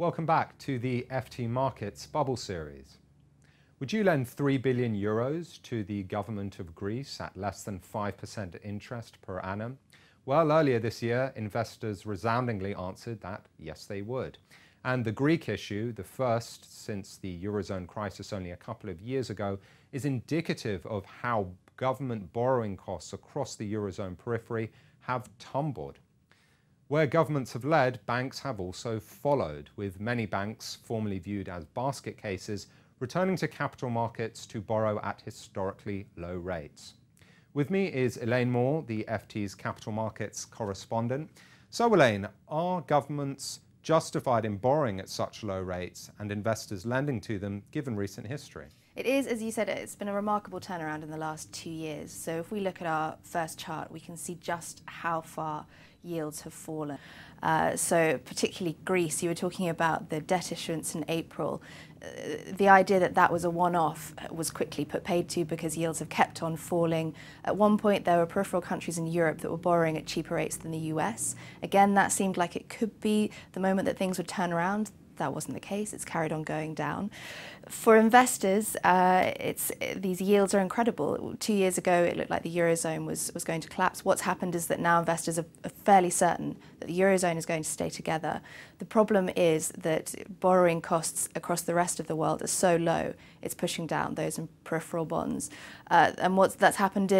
Welcome back to the FT Markets Bubble Series. Would you lend €3 billion to the government of Greece at less than 5% interest per annum? Well, earlier this year, investors resoundingly answered that yes, they would. And the Greek issue, the first since the Eurozone crisis only a couple of years ago, is indicative of how government borrowing costs across the Eurozone periphery have tumbled. Where governments have led, banks have also followed, with many banks, formerly viewed as basket cases, returning to capital markets to borrow at historically low rates. With me is Elaine Moore, the FT's capital markets correspondent. So Elaine, are governments justified in borrowing at such low rates and investors lending to them given recent history? It is, as you said, it's been a remarkable turnaround in the last 2 years. So if we look at our first chart, we can see just how far yields have fallen. So particularly Greece, you were talking about the debt issuance in April. The idea that that was a one-off was quickly put paid to because yields have kept on falling. At one point, there were peripheral countries in Europe that were borrowing at cheaper rates than the US. Again, that seemed like it could be the moment that things would turn around. That wasn't the case. It's carried on going down. For investors, these yields are incredible. 2 years ago, it looked like the Eurozone was going to collapse. What's happened is that now investors are fairly certain that the Eurozone is going to stay together. The problem is that borrowing costs across the rest of the world are so low, it's pushing down those in peripheral bonds. And that's happened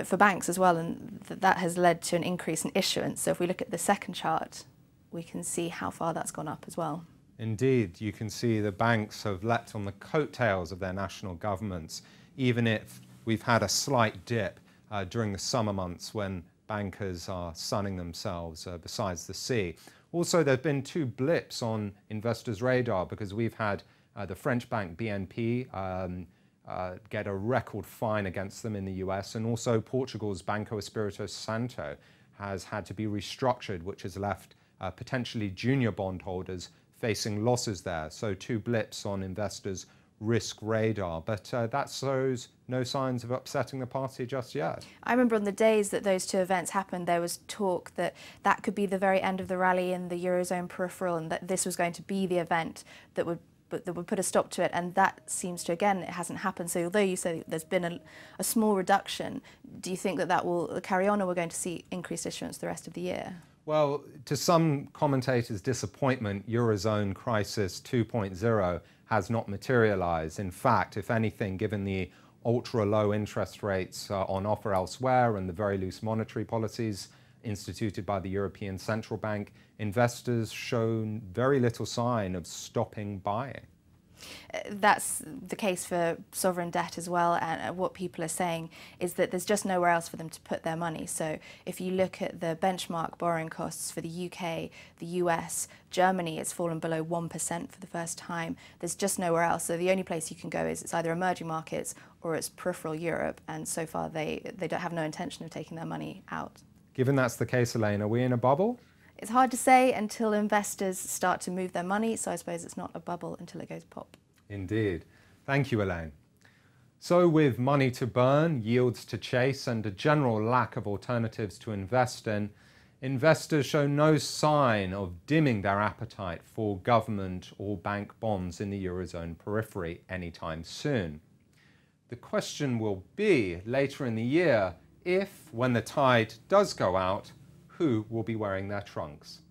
for banks as well, and that has led to an increase in issuance. So if we look at the second chart, we can see how far that's gone up as well. Indeed, you can see the banks have leapt on the coattails of their national governments, even if we've had a slight dip during the summer months when bankers are sunning themselves besides the sea. Also, there have been 2 blips on investors' radar because we've had the French bank BNP get a record fine against them in the US, and also Portugal's Banco Espírito Santo has had to be restructured, which has left potentially junior bondholders facing losses there. So 2 blips on investors' risk radar, but that shows no signs of upsetting the party just yet. I remember on the days that those 2 events happened, there was talk that that could be the very end of the rally in the Eurozone peripheral, and that this was going to be the event that would put a stop to it, and that seems to, again, it hasn't happened. So although you say there's been a small reduction, do you think that that will carry on, or we're going to see increased issuance the rest of the year? Well, to some commentators' disappointment, Eurozone crisis 2.0 has not materialized. In fact, if anything, given the ultra-low interest rates on offer elsewhere and the very loose monetary policies instituted by the European Central Bank, investors show very little sign of stopping buying. That's the case for sovereign debt as well, and what people are saying is that there's just nowhere else for them to put their money. So if you look at the benchmark borrowing costs for the UK, the US, Germany, it's fallen below 1% for the first time. There's just nowhere else. So the only place you can go is it's either emerging markets or it's peripheral Europe, and so far they don't have no intention of taking their money out. Given that's the case, Elaine, are we in a bubble? It's hard to say until investors start to move their money, so I suppose it's not a bubble until it goes pop. Indeed. Thank you, Elaine. So with money to burn, yields to chase, and a general lack of alternatives to invest in, investors show no sign of dimming their appetite for government or bank bonds in the Eurozone periphery anytime soon. The question will be, later in the year, if, when the tide does go out, who will be wearing their trunks?